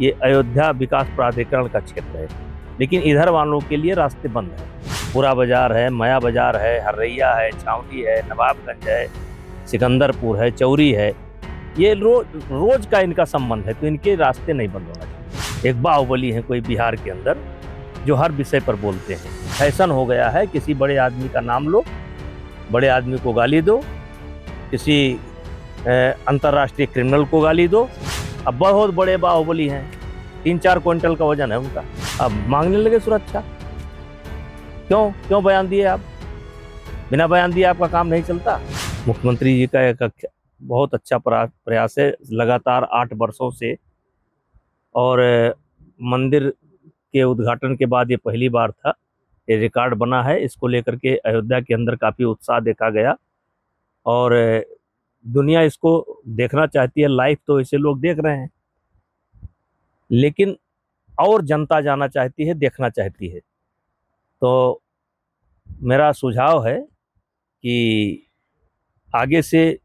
ये अयोध्या विकास प्राधिकरण का क्षेत्र है, लेकिन इधर वालों के लिए रास्ते बंद हैं। पूरा बाजार है, माया बाजार है, हर्रैया है, छावनी है, नवाबगंज है, सिकंदरपुर है, चौरी है। ये रोज का इनका संबंध है, तो इनके रास्ते नहीं बंद होना चाहिए। एक बाहुबली है कोई बिहार के अंदर, जो हर विषय पर बोलते हैं। फैशन हो गया है, किसी बड़े आदमी का नाम लो, बड़े आदमी को गाली दो, किसी अंतर्राष्ट्रीय क्रिमिनल को गाली दो। अब बहुत बड़े बाहुबली हैं, 3-4 क्विंटल का वजन है उनका, अब मांगने लगे सुरक्षा। क्यों बयान दिए आप? बिना बयान दिए आपका काम नहीं चलता। मुख्यमंत्री जी का एक बहुत अच्छा प्रयास है लगातार 8 वर्षों से, और मंदिर के उद्घाटन के बाद ये पहली बार था, ये रिकॉर्ड बना है। इसको लेकर के अयोध्या के अंदर काफ़ी उत्साह देखा गया और दुनिया इसको देखना चाहती है। लाइव तो इसे लोग देख रहे हैं, लेकिन और जनता जाना चाहती है, देखना चाहती है। तो मेरा सुझाव है कि आगे से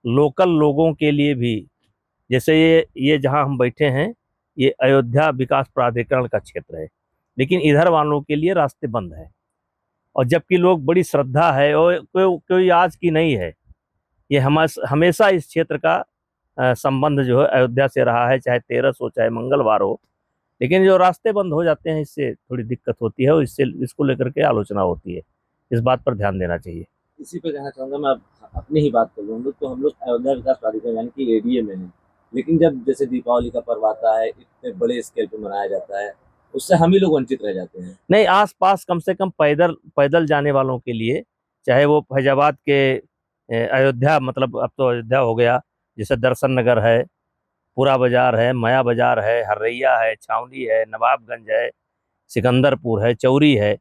लोकल लोगों के लिए भी, जैसे ये जहां हम बैठे हैं, ये अयोध्या विकास प्राधिकरण का क्षेत्र है, लेकिन इधर वालों के लिए रास्ते बंद हैं। और जबकि लोग बड़ी श्रद्धा है, और कोई आज की नहीं है, ये हमेशा इस क्षेत्र का संबंध जो है अयोध्या से रहा है, चाहे तेरस हो चाहे मंगलवार हो। लेकिन जो रास्ते बंद हो जाते हैं, इससे थोड़ी दिक्कत होती है और इसको लेकर के आलोचना होती है। इस बात पर ध्यान देना चाहिए। इसी पे कहना चाहूँगा मैं, अपनी ही बात करूँ हम लोग अयोध्या विकास प्राधिकरण यानी कि एडीए में हैं। लेकिन जब जैसे दीपावली का पर्व आता है, इतने बड़े स्केल पे मनाया जाता है, उससे हम ही लोग वंचित रह जाते हैं। नहीं, आस-पास कम से कम पैदल जाने वालों के लिए, चाहे वो फैजाबाद के अयोध्या, मतलब अब तो अयोध्या हो गया, जैसे दर्शन नगर है, पूरा बाजार है, माया बाजार है, हर्रैया है, छावनी है, नवाबगंज है, सिकंदरपुर है, चौरी है।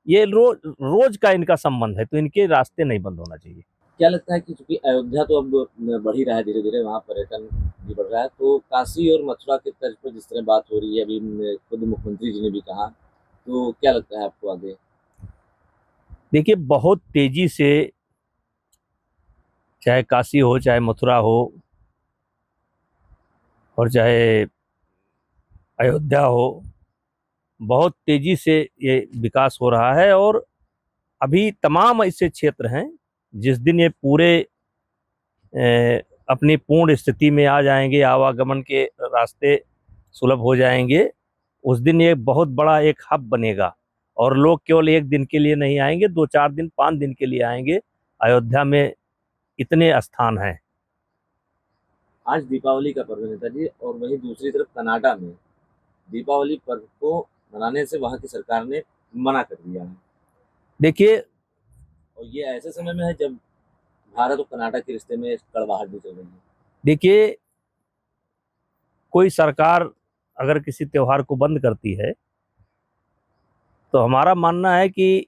ये रोज का इनका संबंध है, तो इनके रास्ते नहीं बंद होना चाहिए। क्या लगता है कि चूंकि अयोध्या तो अब बढ़ ही रहा है, धीरे धीरे वहाँ पर्यटन भी बढ़ रहा है, तो काशी और मथुरा के तर्ज पर जिस तरह बात हो रही है, अभी खुद मुख्यमंत्री जी ने भी कहा, तो क्या लगता है आपको आगे? देखिए, बहुत तेजी से, चाहे काशी हो, चाहे मथुरा हो, और चाहे अयोध्या हो, बहुत तेजी से ये विकास हो रहा है। और अभी तमाम ऐसे क्षेत्र हैं, जिस दिन ये पूरे अपनी पूर्ण स्थिति में आ जाएंगे, आवागमन के रास्ते सुलभ हो जाएंगे, उस दिन ये बहुत बड़ा एक हब बनेगा। और लोग केवल एक दिन के लिए नहीं आएंगे, 2-4 दिन, 5 दिन के लिए आएंगे। अयोध्या में इतने स्थान हैं। आज दीपावली का पर्व है नेताजी, और वहीं दूसरी तरफ कनाडा में दीपावली पर्व को मनाने से वहाँ की सरकार ने मना कर दिया है। देखिए, और ये ऐसे समय में है जब भारत और कनाडा के रिश्ते में कड़वाहट भी चल रही है। देखिए, कोई सरकार अगर किसी त्योहार को बंद करती है, तो हमारा मानना है कि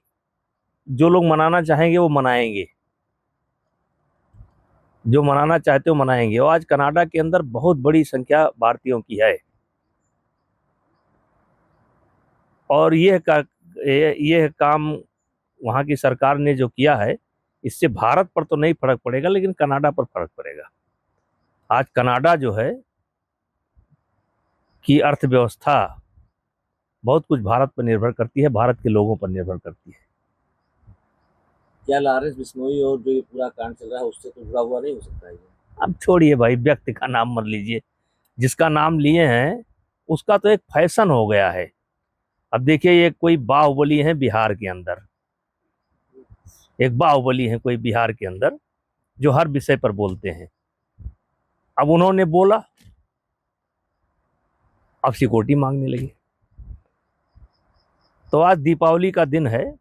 जो लोग मनाना चाहेंगे वो मनाएंगे, जो मनाना चाहते हो मनाएंगे। और आज कनाडा के अंदर बहुत बड़ी संख्या भारतीयों की है, और ये काम वहाँ की सरकार ने जो किया है, इससे भारत पर तो नहीं फर्क पड़ेगा, लेकिन कनाडा पर फर्क पड़ेगा। आज कनाडा जो है की अर्थव्यवस्था बहुत कुछ भारत पर निर्भर करती है, भारत के लोगों पर निर्भर करती है। क्या लॉरेंस बिश्नोई और जो ये पूरा कांड चल रहा है उससे तो जुड़ा हुआ नहीं हो सकता है ये? अब छोड़िए भाई, व्यक्ति का नाम मत लीजिए। जिसका नाम लिए हैं उसका तो एक फैशन हो गया है। अब देखिए, ये कोई बाहुबली है बिहार के अंदर, एक बाहुबली है कोई बिहार के अंदर, जो हर विषय पर बोलते हैं। अब उन्होंने बोला, अब सिक्योरिटी मांगने लगी। तो आज दीपावली का दिन है,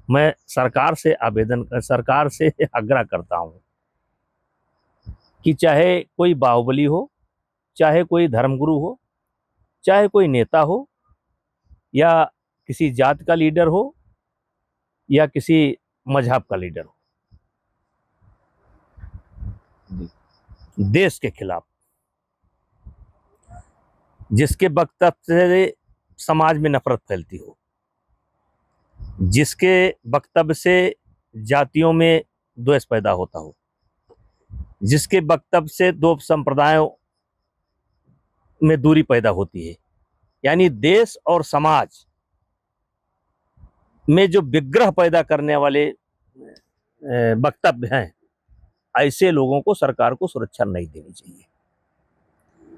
मैं सरकार से आग्रह करता हूं कि चाहे कोई बाहुबली हो, चाहे कोई धर्मगुरु हो, चाहे कोई नेता हो, या किसी जात का लीडर हो, या किसी मजहब का लीडर हो, देश के खिलाफ जिसके वक्तव्य से समाज में नफरत फैलती हो, जिसके वक्तव्य से जातियों में द्वेष पैदा होता हो, जिसके वक्तव्य से दो संप्रदायों में दूरी पैदा होती है। यानी देश और समाज में जो विग्रह पैदा करने वाले वक्तव्य हैं, ऐसे लोगों को सरकार को सुरक्षा नहीं देनी चाहिए,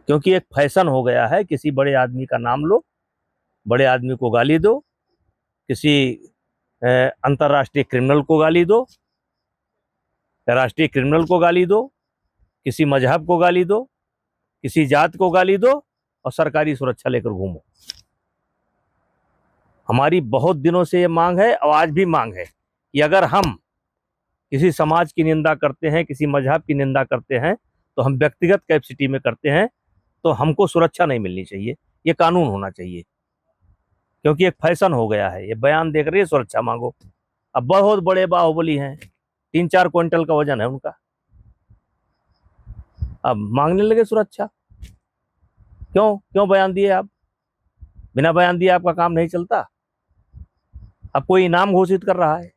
क्योंकि एक फैशन हो गया है, किसी बड़े आदमी का नाम लो, बड़े आदमी को गाली दो, किसी अंतर्राष्ट्रीय क्रिमिनल को गाली दो, राष्ट्रीय क्रिमिनल को गाली दो, किसी मजहब को गाली दो, किसी जात को गाली दो और सरकारी सुरक्षा लेकर घूमो। हमारी बहुत दिनों से ये मांग है और आज भी मांग है कि अगर हम किसी समाज की निंदा करते हैं, किसी मजहब की निंदा करते हैं, तो हम व्यक्तिगत कैपेसिटी में करते हैं, तो हमको सुरक्षा नहीं मिलनी चाहिए, ये कानून होना चाहिए, क्योंकि एक फैशन हो गया है। ये बयान देख रही है सुरक्षा मांगो। अब बहुत बड़े बाहुबली हैं, 3-4 क्विंटल का वजन है उनका, अब मांगने लगे सुरक्षा। क्यों बयान दिए आप? बिना बयान दिए आपका काम नहीं चलता। अब कोई इनाम घोषित कर रहा है,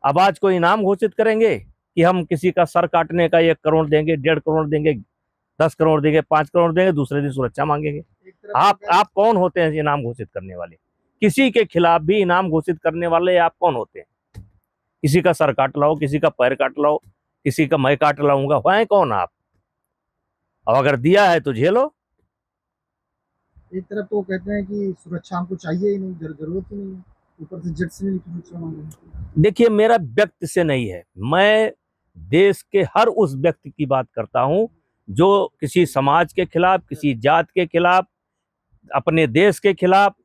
अब आज कोई इनाम घोषित करेंगे कि हम किसी का सर काटने का 1 करोड़ देंगे, 1.5 करोड़ देंगे, 10 करोड़ देंगे, 5 करोड़ देंगे, दूसरे दिन सुरक्षा मांगेंगे। आप कौन होते हैं इनाम घोषित करने वाले? किसी के खिलाफ भी इनाम घोषित करने वाले आप कौन होते हैं? किसी का सर काट लाओ, किसी का पैर काट लाओ, किसी का मैं काट लाऊंगा, हैं कौन आप? और अगर दिया है तो झेलो। एक तरफ तो कहते हैं कि सुरक्षा हमको चाहिए ही नहीं, जरूरत ही नहीं है, ऊपर से जेट से भी सुरक्षा मांगे। देखिए, मेरा व्यक्ति से नहीं है, मैं देश के हर उस व्यक्ति की बात करता हूं जो किसी समाज के खिलाफ, किसी जात के खिलाफ, अपने देश के खिलाफ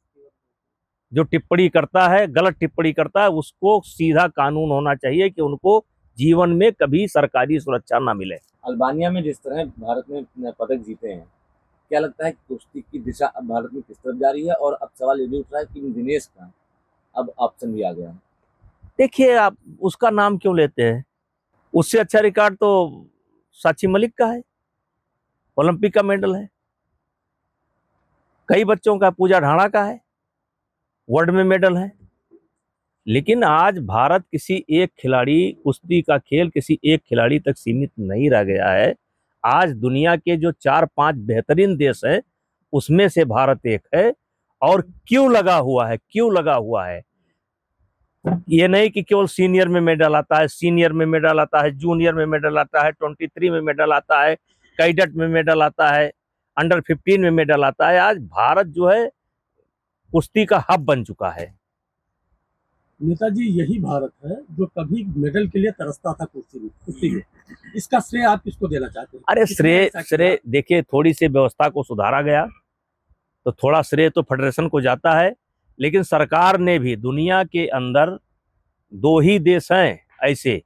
जो टिप्पणी करता है, गलत टिप्पणी करता है, उसको सीधा कानून होना चाहिए कि उनको जीवन में कभी सरकारी सुरक्षा ना मिले। अल्बानिया में जिस तरह भारत ने पदक जीते हैं, क्या लगता है कि कुश्ती की दिशा अब भारत में किस तरफ जा रही है? और अब सवाल ये भी उठ रहा है कि दिनेश का अब ऑप्शन भी आ गया है। देखिए, आप उसका नाम क्यों लेते हैं? उससे अच्छा रिकॉर्ड तो साक्षी मलिक का है, ओलंपिक का मेडल है। कई बच्चों का, पूजा ढाणा का है, वर्ल्ड में मेडल है। लेकिन आज भारत किसी एक खिलाड़ी, कुश्ती का खेल किसी एक खिलाड़ी तक सीमित नहीं रह गया है। आज दुनिया के जो 4-5 बेहतरीन देश हैं, उसमें से भारत एक है। और क्यों लगा हुआ है? ये नहीं कि केवल सीनियर में मेडल आता है, सीनियर में मेडल आता है, जूनियर में मेडल आता है, 23 में मेडल आता है, कैडेट में मेडल आता है, अंडर 15 में मेडल आता है। आज भारत जो है कुश्ती का हब बन चुका है। नेताजी, यही भारत है जो कभी मेडल के लिए तरसता था कुश्ती में। इसका श्रेय आप किसको देना चाहते हैं? अरे श्रेय देखिए, थोड़ी सी व्यवस्था को सुधारा गया तो थोड़ा श्रेय तो फेडरेशन को जाता है, लेकिन सरकार ने भी, दुनिया के अंदर 2 ही देश हैं ऐसे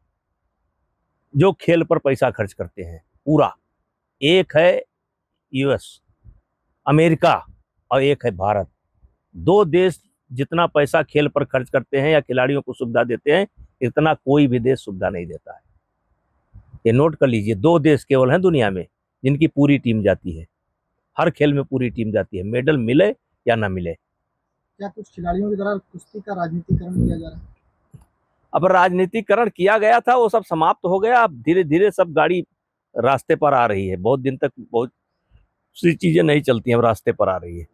जो खेल पर पैसा खर्च करते हैं पूरा। एक है यूएस, अमेरिका, और एक है भारत। 2 देश जितना पैसा खेल पर खर्च करते हैं या खिलाड़ियों को सुविधा देते हैं, इतना कोई भी देश सुविधा नहीं देता है। ये नोट कर लीजिए, 2 देश केवल हैं दुनिया में जिनकी पूरी टीम जाती है, हर खेल में पूरी टीम जाती है, मेडल मिले या ना मिले। क्या कुछ खिलाड़ियों की तरह कुश्ती का राजनीतिकरण किया जा रहा है? अब राजनीतिकरण किया गया था, वो सब समाप्त हो गया। अब धीरे धीरे सब गाड़ी रास्ते पर आ रही है। बहुत दिन तक बहुत सी चीजें नहीं चलती हैं, अब रास्ते पर आ रही है।